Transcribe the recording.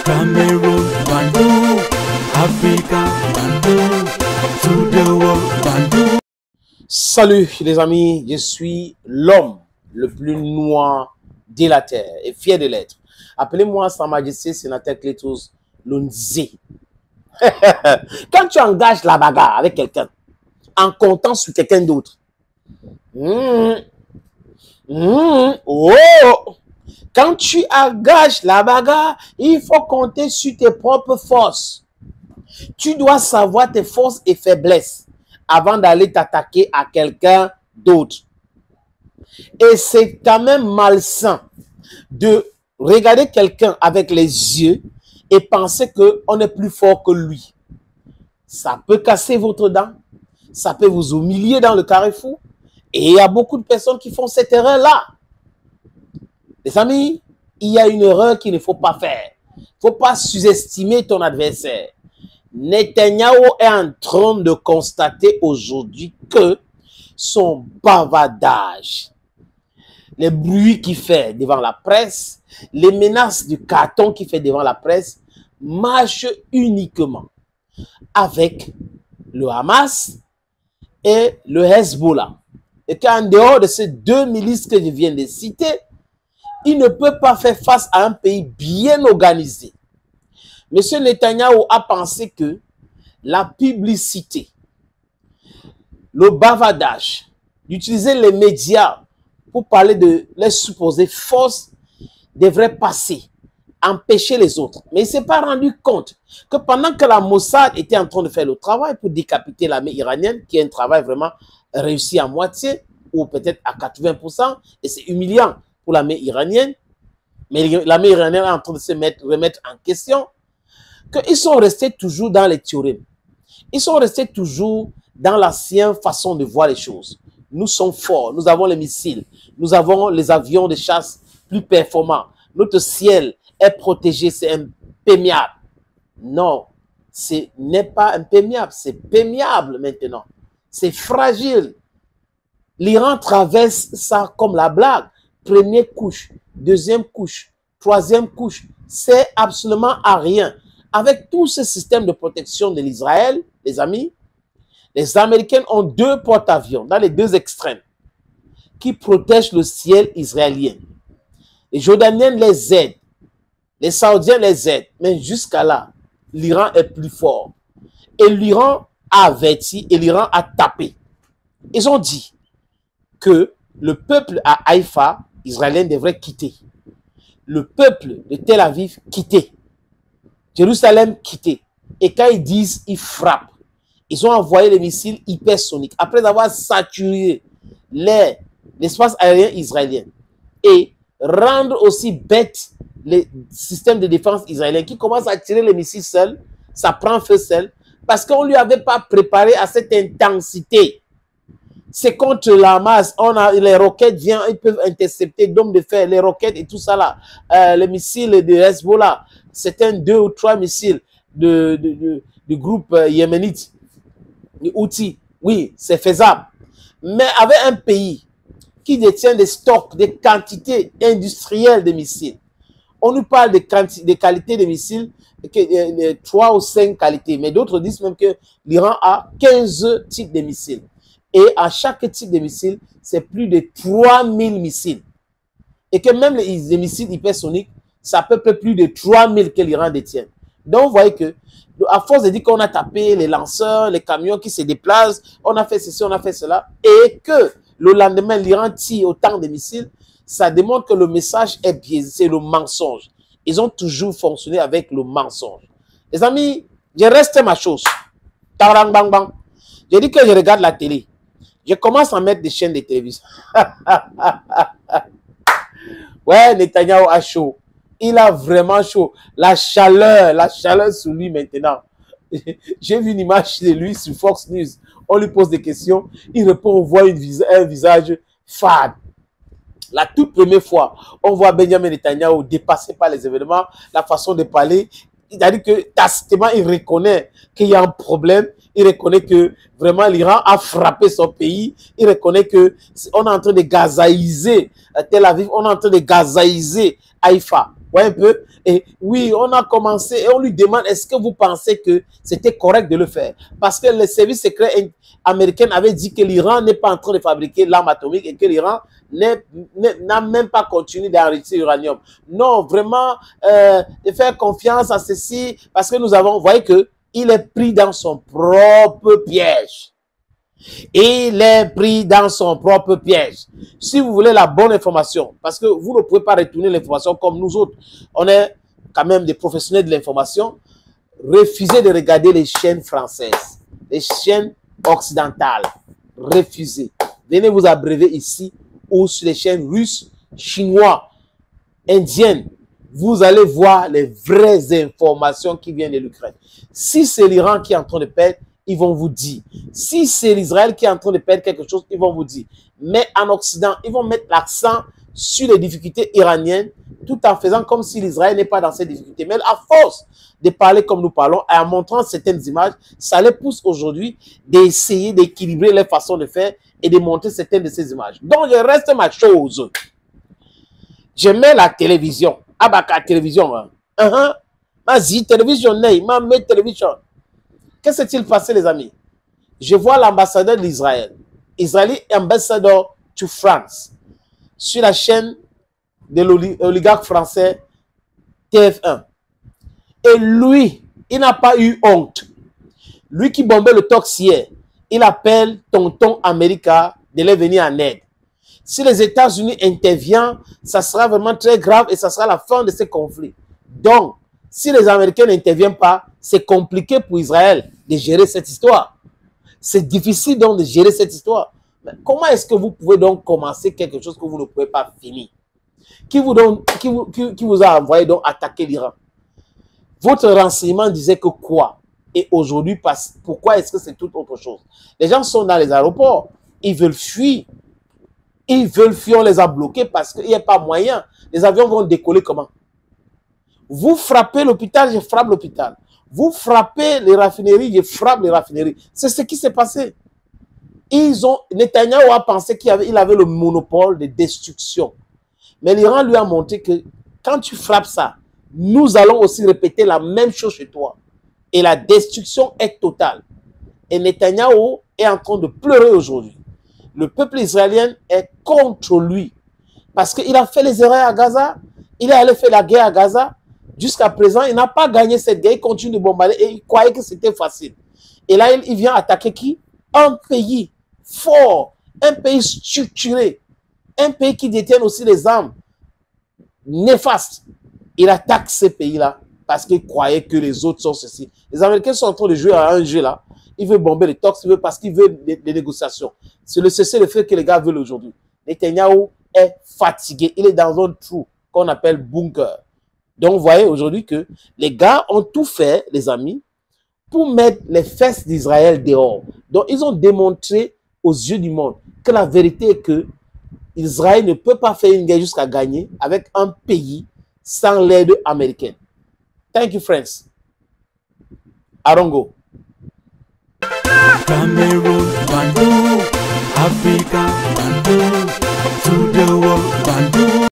Cameroon, Bandung, Africa, Bandung, to the world, Bandung. Salut les amis, je suis l'homme le plus noir de la terre et fier de l'être. Appelez-moi Sa Majesté Sénateur Cletus Lunzi. Quand tu engages la bagarre avec quelqu'un en comptant sur quelqu'un d'autre, quand tu engages la bagarre, il faut compter sur tes propres forces. Tu dois savoir tes forces et faiblesses avant d'aller t'attaquer à quelqu'un d'autre. Et c'est quand même malsain de regarder quelqu'un avec les yeux et penser qu'on est plus fort que lui. Ça peut casser votre dent, ça peut vous humilier dans le carrefour. Et il y a beaucoup de personnes qui font cette erreur-là. Les amis, il y a une erreur qu'il ne faut pas faire. Il ne faut pas sous-estimer ton adversaire. Netanyahu est en train de constater aujourd'hui que son bavardage, les bruits qu'il fait devant la presse, les menaces du carton qu'il fait devant la presse, marchent uniquement avec le Hamas et le Hezbollah. Et qu'en dehors de ces deux milices que je viens de citer, il ne peut pas faire face à un pays bien organisé. Monsieur Netanyahu a pensé que la publicité, le bavardage, d'utiliser les médias pour parler de les supposées forces devrait passer, empêcher les autres. Mais il ne s'est pas rendu compte que pendant que la Mossad était en train de faire le travail pour décapiter l'armée iranienne, qui est un travail vraiment réussi à moitié, ou peut-être à 80%, et c'est humiliant pour l'armée iranienne, mais l'armée iranienne est en train de se remettre en question, qu'ils sont restés toujours dans les théorèmes. Ils sont restés toujours dans l'ancienne façon de voir les choses. Nous sommes forts, nous avons les missiles, nous avons les avions de chasse plus performants. Notre ciel est protégé, c'est imperméable. Non, ce n'est pas imperméable, c'est perméable maintenant. C'est fragile. L'Iran traverse ça comme la blague. Première couche, deuxième couche, troisième couche, c'est absolument à rien. Avec tout ce système de protection de l'Israël, les amis, les Américains ont deux porte-avions dans les deux extrêmes qui protègent le ciel israélien. Les Jordaniens les aident, les Saoudiens les aident, mais jusqu'à là, l'Iran est plus fort. Et l'Iran a averti et l'Iran a tapé. Ils ont dit que le peuple à Haïfa, israélien, devrait quitter. Le peuple de Tel Aviv, quitter. Jérusalem, quitter. Et quand ils disent, ils frappent. Ils ont envoyé les missiles hypersoniques après avoir saturé l'espace aérien israélien. Et rendre aussi bête les systèmes de défense israéliens qui commencent à tirer les missiles seuls, ça prend feu seul, parce qu'on ne lui avait pas préparé à cette intensité. C'est contre la masse, les roquettes viennent, ils peuvent intercepter d'hommes de fer, les roquettes et tout ça là, les missiles de Hezbollah, c'est un 2 ou 3 missiles du groupe yéménite, du Houthi. Oui, c'est faisable. Mais avec un pays qui détient des stocks, des quantités industrielles de missiles, on nous parle de qualité de missiles, 3 ou 5 qualités, mais d'autres disent même que l'Iran a 15 types de missiles. Et à chaque type de missile, c'est plus de 3000 missiles. Et que même les missiles hypersoniques, ça peut être plus de 3000 que l'Iran détient. Donc, vous voyez que, à force de dire qu'on a tapé les lanceurs, les camions qui se déplacent, on a fait ceci, on a fait cela, et que le lendemain, l'Iran tire autant de missiles, ça démontre que le message est biaisé, c'est le mensonge. Ils ont toujours fonctionné avec le mensonge. Les amis, je reste ma chose. Tarang bang bang. Je dis que je regarde la télé. Je commence à mettre des chaînes de télévision. Ouais, Netanyahu a chaud. Il a vraiment chaud. La chaleur sur lui maintenant. J'ai vu une image de lui sur Fox News. On lui pose des questions. Il répond, on voit un visage fade. La toute première fois, on voit Benjamin Netanyahu dépassé par les événements, la façon de parler. Il a dit que tacitement, il reconnaît qu'il y a un problème. Il reconnaît que vraiment l'Iran a frappé son pays. Il reconnaît que on est en train de gazaïser Tel Aviv. On est en train de gazaïser Haïfa. Voyez un peu. Et oui, on a commencé et on lui demande est-ce que vous pensez que c'était correct de le faire? Parce que les services secrets américains avaient dit que l'Iran n'est pas en train de fabriquer l'arme atomique et que l'Iran n'a même pas continué d'enrichir l'uranium. Non, vraiment, de faire confiance à ceci parce que nous avons, vous voyez qu'il est pris dans son propre piège. Il est pris dans son propre piège. Si vous voulez la bonne information, parce que vous ne pouvez pas retourner l'information comme nous autres, on est quand même des professionnels de l'information, refusez de regarder les chaînes françaises, les chaînes occidentales. Refusez. Venez vous abreuver ici ou sur les chaînes russes, chinoises, indiennes. Vous allez voir les vraies informations qui viennent de l'Ukraine. Si c'est l'Iran qui est en train de perdre, ils vont vous dire. Si c'est l'Israël qui est en train de perdre quelque chose, ils vont vous dire. Mais en Occident, ils vont mettre l'accent sur les difficultés iraniennes tout en faisant comme si l'Israël n'est pas dans ces difficultés. Mais à force de parler comme nous parlons et en montrant certaines images, ça les pousse aujourd'hui d'essayer d'équilibrer les façons de faire et de montrer certaines de ces images. Donc, je reste ma chose. Je mets la télévision. Ah bah, la télévision. Vas-y, télévision, ma télévision. Qu'est-ce qui s'est passé, les amis? Je vois l'ambassadeur d'Israël, Israeli ambassador to France, sur la chaîne de l'oligarque français TF1. Et lui, il n'a pas eu honte. Lui qui bombait le Tox hier, il appelle tonton America de les venir en aide. Si les États-Unis interviennent, ça sera vraiment très grave et ça sera la fin de ce conflit. Donc, si les Américains n'interviennent pas, c'est compliqué pour Israël de gérer cette histoire. C'est difficile donc de gérer cette histoire. Mais comment est-ce que vous pouvez donc commencer quelque chose que vous ne pouvez pas finir? Qui vous a envoyé donc attaquer l'Iran? Votre renseignement disait que quoi? Et aujourd'hui, pourquoi est-ce que c'est tout autre chose? Les gens sont dans les aéroports, ils veulent fuir. Ils veulent fuir, on les a bloqués parce qu'il n'y a pas moyen. Les avions vont décoller comment? Vous frappez l'hôpital, je frappe l'hôpital. Vous frappez les raffineries, je frappe les raffineries. C'est ce qui s'est passé. Netanyahu a pensé qu'il avait le monopole de destruction. Mais l'Iran lui a montré que quand tu frappes ça, nous allons aussi répéter la même chose chez toi. Et la destruction est totale. Et Netanyahu est en train de pleurer aujourd'hui. Le peuple israélien est contre lui. Parce qu'il a fait les erreurs à Gaza. Il est allé faire la guerre à Gaza. Jusqu'à présent, il n'a pas gagné cette guerre. Il continue de bombarder et il croyait que c'était facile. Et là, il vient attaquer qui? Un pays fort, un pays structuré, un pays qui détient aussi les armes néfastes. Il attaque ces pays-là parce qu'il croyait que les autres sont ceci. Les Américains sont en train de jouer à un jeu là. Ils veulent bomber les Tox, parce qu'ils veulent des négociations. C'est le cessez-le-feu que les gars veulent aujourd'hui. Netanyahu est fatigué. Il est dans un trou qu'on appelle bunker. Donc, vous voyez aujourd'hui que les gars ont tout fait, les amis, pour mettre les fesses d'Israël dehors. Donc, ils ont démontré aux yeux du monde que la vérité est que Israël ne peut pas faire une guerre jusqu'à gagner avec un pays sans l'aide américaine. Thank you, friends. Arongo. Cameroon, Bandung, Africa, Bandung, to the world, Bandung.